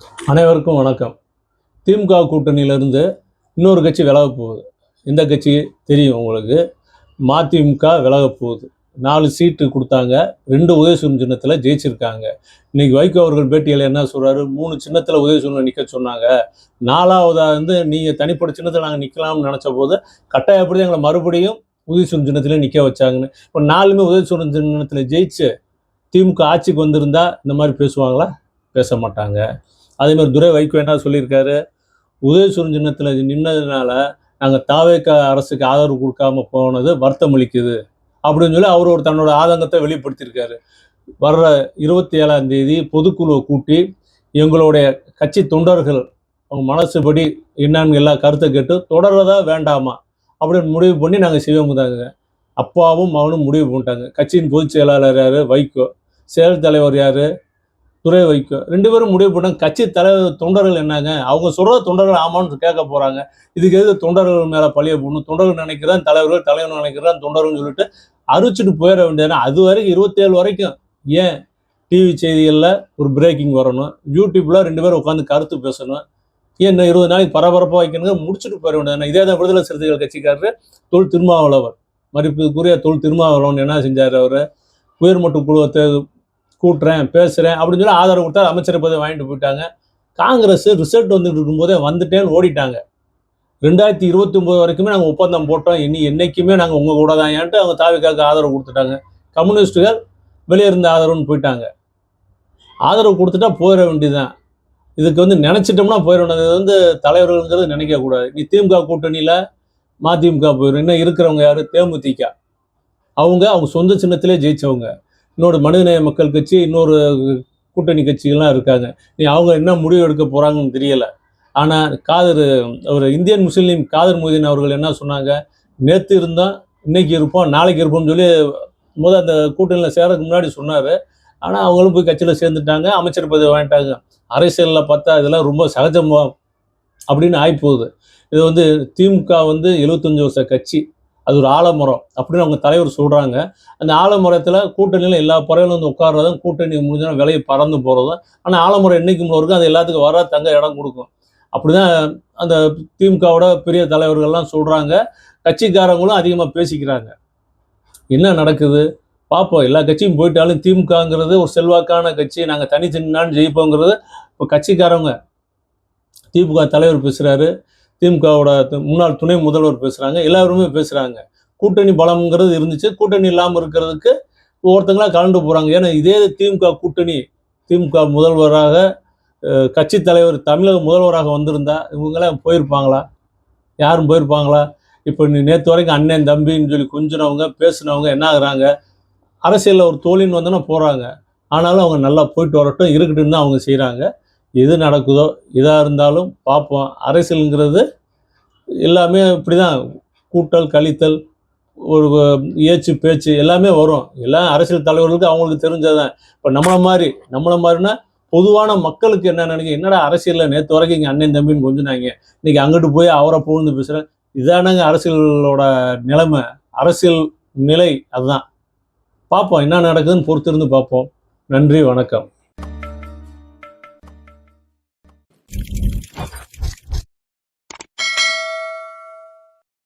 அனைவருக்கும் வணக்கம். திமுக கூட்டணியிலிருந்து இன்னொரு கட்சி விலக போகுது. இந்த கட்சி தெரியும் உங்களுக்கு. மதிமுக விலக போகுது. 4 சீட்டு கொடுத்தாங்க. 2 உதயசூரியன் சின்னத்தில் ஜெயிச்சிருக்காங்க. இன்னைக்கு வைகோ அவர்கள் பேட்டியில் என்ன சொல்றாரு? 3 சின்னத்தில் உதயசூரியன் நிற்க சொன்னாங்க. 4வதாக நீங்கள் தனிப்பட்ட சின்னத்தில் நாங்கள் நிற்கலாம்னு நினச்ச போது கட்டாயப்படி எங்களை மறுபடியும் உதயசூரியன் சின்னத்தில் நிற்க வச்சாங்கன்னு. இப்போ 4மே உதயசூரியன் சின்னத்தில் ஜெயிச்சு திமுக ஆட்சிக்கு வந்திருந்தா இந்த மாதிரி பேசுவாங்களா? பேச மாட்டாங்க. அதேமாதிரி துரை வைகோ என்ன சொல்லியிருக்காரு? உதயசூரியன் சின்னத்தில் நின்னதுனால நாங்கள் தாவேக அரசுக்கு ஆதரவு கொடுக்காம போனது வருத்தம் அளிக்குது அப்படின்னு சொல்லி அவர் ஒரு தன்னோட ஆதங்கத்தை வெளிப்படுத்தியிருக்காரு. வர்ற 27ஆம் தேதி பொதுக்குழுவை கூட்டி எங்களுடைய கட்சி தொண்டர்கள் அவங்க மனசுபடி என்னன்னு எல்லா கருத்தை கேட்டு தொடர்றதா வேண்டாமா அப்படின்னு முடிவு பண்ணி நாங்கள் செய்வோம்தாங்க. அப்பாவும் மகனும் முடிவு பண்ணிட்டாங்க. கட்சியின் பொதுச் செயலாளர் யார்? வைகோ. செயல் தலைவர் யார்? துரை வைகோ. 2 பேரும் முடிவு பண்ணாங்க. கட்சி தலைவர் தொண்டர்கள் என்னங்க, அவங்க சொல்ற தொண்டர்கள் ஆமான்னு கேட்க போறாங்க. இதுக்கு எது தொண்டர்கள் மேல பழிய போடணும்? தொண்டர்கள் நினைக்கிறான் தலைவர்கள், தலைவர் நினைக்கிறான் தொண்டர்கள் சொல்லிட்டு அறிவிச்சுட்டு போயிட வேண்டியதுனா. அது வரைக்கும் 27 வரைக்கும் ஏன் டிவி செய்திகளில் ஒரு பிரேக்கிங் வரணும்? யூடியூப்ல 2 பேரும் உட்காந்து கருத்து பேசணும். ஏன் இன்னும் 20 நாளைக்கு பரபரப்பாக வைக்கணுங்க? முடிச்சுட்டு போயிட வேண்டியதுனா. இதே தான் விடுதலை சிறுத்தைகள் கட்சிக்காரரு தொல் திருமாவளவர், மதிப்புக்குரிய தொல் திருமாவளவன் என்ன செஞ்சார்? அவர் உயர்மட்ட குழுவத்தை கூட்டுறேன் பேசுகிறேன் அப்படின்னு சொல்லி ஆதரவு கொடுத்தா அமைச்சர் பதவி வாங்கிட்டு போயிட்டாங்க. காங்கிரஸ் ரிசல்ட் வந்துட்டு இருக்கும்போதே வந்துட்டேன்னு ஓடிட்டாங்க. 2029 வரைக்குமே நாங்கள் ஒப்பந்தம் போட்டோம், என்னைக்குமே நாங்கள் உங்கள் கூட தான் ஏன்ட்டு அவங்க தாவிக்காவுக்கு ஆதரவு கொடுத்துட்டாங்க. கம்யூனிஸ்டுகள் வெளியே இருந்த ஆதரவுன்னு போயிட்டாங்க. ஆதரவு கொடுத்துட்டா போயிட வேண்டியதுதான். இதுக்கு நினச்சிட்டோம்னா போயிட வேண்டியது. தலைவர்கள்ங்கிறது நினைக்கக்கூடாது. நீ திமுக கூட்டணியில் மதிமுக போயிடும். இன்னும் இருக்கிறவங்க யார்? தேமுதிக. அவங்க சொந்த சின்னத்திலே ஜெயிச்சவங்க. இன்னொரு மனிதநேய மக்கள் கட்சி, இன்னொரு கூட்டணி கட்சிகள்லாம் இருக்காங்க. நீ அவங்க என்ன முடிவு எடுக்க போகிறாங்கன்னு தெரியலை. ஆனால் ஒரு இந்தியன் முஸ்லீம் காதர் மொய்தீன் அவர்கள் என்ன சொன்னாங்க? நேற்று இருந்தால் இன்னைக்கு இருப்போம், நாளைக்கு இருப்போம்னு சொல்லி அந்த கூட்டணியில் சேரதுக்கு முன்னாடி சொன்னார். ஆனால் அவங்களும் போய் கட்சியில் சேர்ந்துட்டாங்க, அமைச்சர் பதவி வாங்கிட்டாங்க. அரசியலில் பார்த்தா இதெல்லாம் ரொம்ப சகஜமா அப்படின்னு ஆகிப்போகுது. இது திமுக 75 வருஷ கட்சி, அது ஒரு ஆலமரம் அப்படின்னு அவங்க தலைவர் சொல்கிறாங்க. அந்த ஆலமரத்தில் கூட்டணியில் எல்லா பறவைகளும் உட்கார்றதும், கூட்டணி முடிஞ்சா விலையை பறந்து போகிறதும். ஆனால் ஆலமரம் என்றைக்கும் இருக்கும், அது எல்லாத்துக்கும் வர தங்க இடம் கொடுக்கும். அப்படிதான் அந்த திமுகவோட பெரிய தலைவர்கள்லாம் சொல்கிறாங்க. கட்சிக்காரங்களும் அதிகமாக பேசிக்கிறாங்க. என்ன நடக்குது பார்ப்போம். எல்லா கட்சியும் போயிட்டாலும் திமுகங்கிறது ஒரு செல்வாக்கான கட்சி, நாங்கள் தனித்தனினாலும் ஜெயிப்போங்கிறது இப்போ கட்சிக்காரங்க. திமுக தலைவர் பேசுகிறாரு, திமுகவோட முன்னாள் துணை முதல்வர் பேசுகிறாங்க, எல்லாருமே பேசுகிறாங்க. கூட்டணி பலம்ங்கிறது இருந்துச்சு, கூட்டணி இல்லாமல் இருக்கிறதுக்கு ஒவ்வொருத்தங்களாக கலந்து போகிறாங்க. ஏன்னா இதே திமுக கூட்டணி, திமுக முதல்வராக கட்சி தலைவர் தமிழக முதல்வராக வந்திருந்தா இவங்களாம் போயிருப்பாங்களா? யாரும் போயிருப்பாங்களா? இப்போ நேற்று வரைக்கும் அண்ணன் தம்பின்னு சொல்லி கொஞ்சினவங்க பேசினவங்க என்ன ஆகுறாங்க? அரசியலில் ஒரு தோழின்னு வந்தோன்னா போகிறாங்க. ஆனாலும் அவங்க நல்லா போயிட்டு வரட்டும் இருக்கட்டுன்னு தான் அவங்க செய்கிறாங்க. எது நடக்குதோ இதாக இருந்தாலும் பார்ப்போம். அரசியலுங்கிறது எல்லாமே இப்படி தான், கூட்டல் கழித்தல், ஒரு ஏச்சு பேச்சு எல்லாமே வரும். எல்லாம் அரசியல் தலைவர்களுக்கு அவங்களுக்கு தெரிஞ்சதான். இப்போ நம்மளை மாதிரினா பொதுவான மக்களுக்கு என்ன நினைக்க, என்னடா அரசியலில் நேற்று வரைக்கும் இங்கே அண்ணன் தம்பின்னு கொஞ்சினாங்க, இன்னைக்கு அங்கிட்டு போய் அவரை புகழ்ந்து பேசுகிறேன். இதானங்க அரசியலோட நிலைமை, அரசியல் நிலை. அதுதான் பார்ப்போம் என்ன நடக்குதுன்னு பொறுத்திருந்து பார்ப்போம். நன்றி, வணக்கம்.